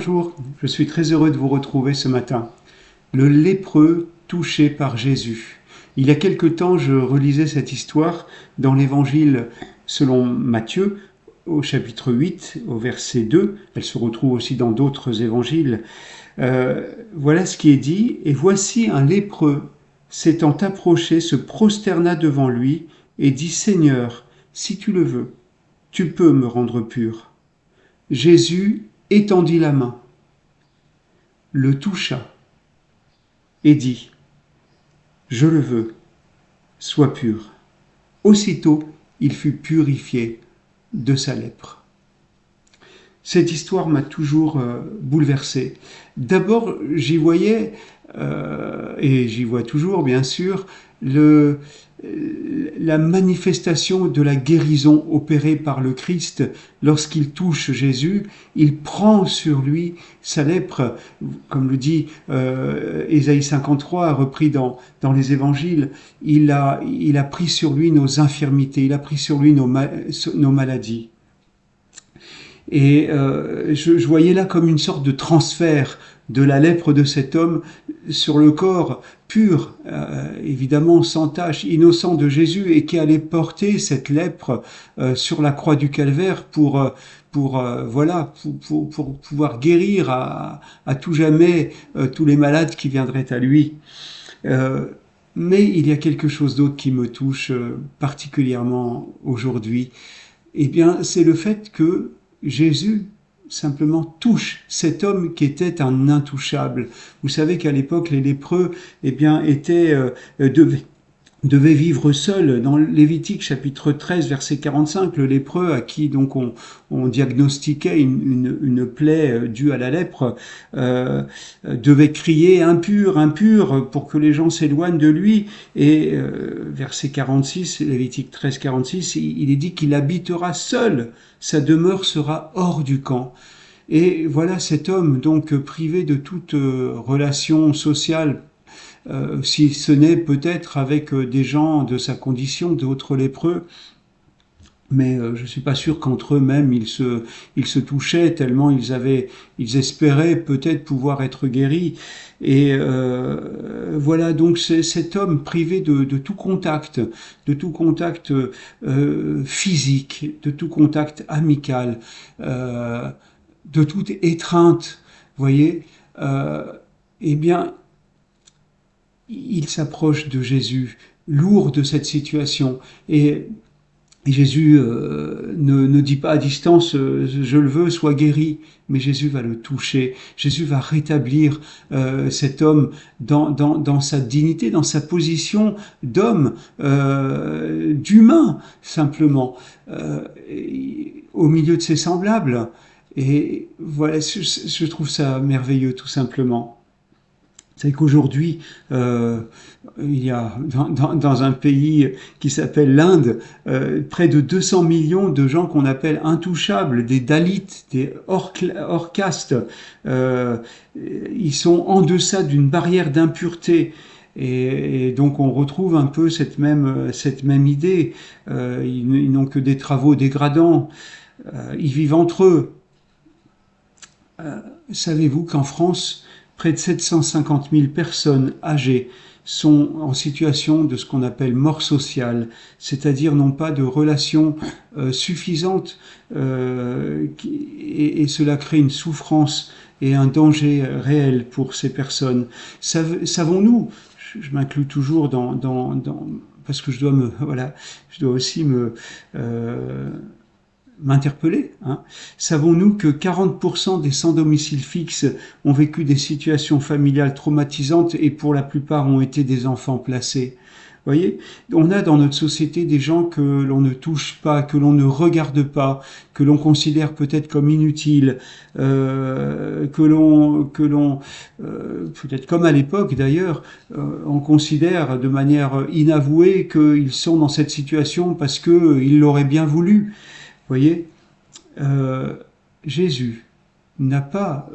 Bonjour, je suis très heureux de vous retrouver ce matin. Le lépreux touché par Jésus. Il y a quelque temps, je relisais cette histoire dans l'évangile selon Matthieu, au chapitre 8, au verset 2. Elle se retrouve aussi dans d'autres évangiles. Voilà ce qui est dit. Et voici un lépreux s'étant approché, se prosterna devant lui et dit: Seigneur, si tu le veux, tu peux me rendre pur. Jésus étendit la main, le toucha et dit: Je le veux, sois pur. Aussitôt, il fut purifié de sa lèpre. Cette histoire m'a toujours bouleversé. D'abord, j'y voyais, et j'y vois toujours bien sûr, la manifestation de la guérison opérée par le Christ lorsqu'il touche Jésus. Il prend sur lui sa lèpre, comme le dit Ésaïe 53, repris dans les évangiles. Il a pris sur lui nos infirmités, il a pris sur lui nos maladies. Et je voyais là comme une sorte de transfert de la lèpre de cet homme sur le corps pur, évidemment sans tache, innocent de Jésus, et qui allait porter cette lèpre sur la croix du Calvaire pour pouvoir guérir à tout jamais tous les malades qui viendraient à lui. Mais il y a quelque chose d'autre qui me touche particulièrement aujourd'hui. Eh bien, c'est le fait que Jésus simplement touche cet homme qui était un intouchable. Vous savez qu'à l'époque, les lépreux, devaient vivre seuls. Dans Lévitique chapitre 13, verset 45, le lépreux à qui donc on diagnostiquait une plaie due à la lèpre devait crier: impur, impur, pour que les gens s'éloignent de lui. Et verset 46, Lévitique 13, 46, il est dit qu'il habitera seul, sa demeure sera hors du camp. Et voilà cet homme donc privé de toute relation sociale, si ce n'est peut-être avec des gens de sa condition, d'autres lépreux, mais je suis pas sûr qu'entre eux-mêmes ils se touchaient tellement ils espéraient peut-être pouvoir être guéris. Et voilà donc c'est cet homme privé de tout contact, physique, de tout contact amical, de toute étreinte, voyez, eh bien, il s'approche de Jésus, lourd de cette situation, et Jésus ne dit pas à distance je le veux, sois guéri, mais Jésus va le toucher. Jésus va rétablir cet homme dans sa dignité, dans sa position d'homme, d'humain simplement, au milieu de ses semblables. Et voilà, je trouve ça merveilleux tout simplement. C'est qu'aujourd'hui, il y a dans un pays qui s'appelle l'Inde, près de 200 millions de gens qu'on appelle intouchables, des Dalits, des hors caste. Ils sont en deçà d'une barrière d'impureté. Et donc on retrouve un peu cette même idée. Ils n'ont que des travaux dégradants. Ils vivent entre eux. Savez-vous qu'en France, près de 750 000 personnes âgées sont en situation de ce qu'on appelle mort sociale, c'est-à-dire n'ont pas de relations suffisantes, et cela crée une souffrance et un danger réel pour ces personnes. Savons-nous, je m'inclus toujours parce que je dois aussi m'interpeller. Savons-nous que 40% des sans domicile fixe ont vécu des situations familiales traumatisantes et pour la plupart ont été des enfants placés? Voyez, on a dans notre société des gens que l'on ne touche pas, que l'on ne regarde pas, que l'on considère peut-être comme inutiles, que l'on peut-être comme à l'époque d'ailleurs, on considère de manière inavouée qu'ils sont dans cette situation parce qu'ils l'auraient bien voulu. Voyez, Jésus n'a pas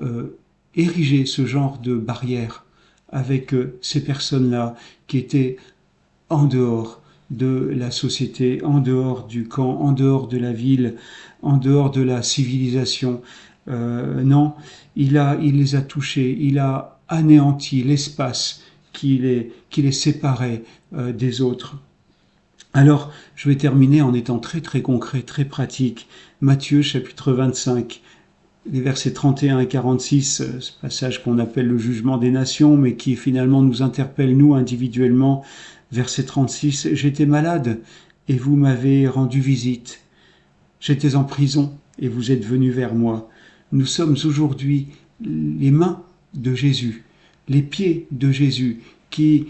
érigé ce genre de barrière avec ces personnes-là qui étaient en dehors de la société, en dehors du camp, en dehors de la ville, en dehors de la civilisation. Non, il les a touchés, il a anéanti l'espace qui les séparait des autres. Alors, je vais terminer en étant très très concret, très pratique. Matthieu chapitre 25, les versets 31 et 46, ce passage qu'on appelle le jugement des nations, mais qui finalement nous interpelle nous individuellement. Verset 36, j'étais malade et vous m'avez rendu visite. J'étais en prison et vous êtes venus vers moi. Nous sommes aujourd'hui les mains de Jésus, les pieds de Jésus qui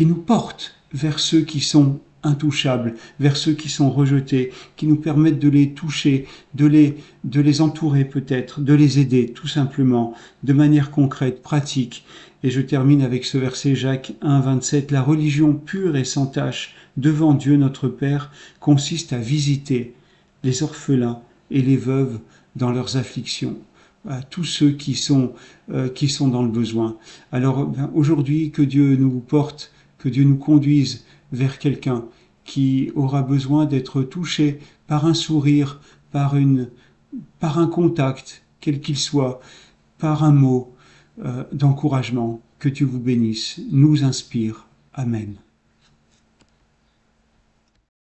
nous portent vers ceux qui sont intouchables, vers ceux qui sont rejetés, qui nous permettent de les toucher, de les entourer peut-être, de les aider tout simplement, de manière concrète, pratique. Et je termine avec ce verset Jacques 1, 27. La religion pure et sans tache devant Dieu notre Père consiste à visiter les orphelins et les veuves dans leurs afflictions, à tous ceux qui sont dans le besoin. Alors aujourd'hui, que Dieu nous porte, que Dieu nous conduise vers quelqu'un qui aura besoin d'être touché par un sourire, par un contact, quel qu'il soit, par un mot d'encouragement. Que Dieu vous bénisse, nous inspire. Amen.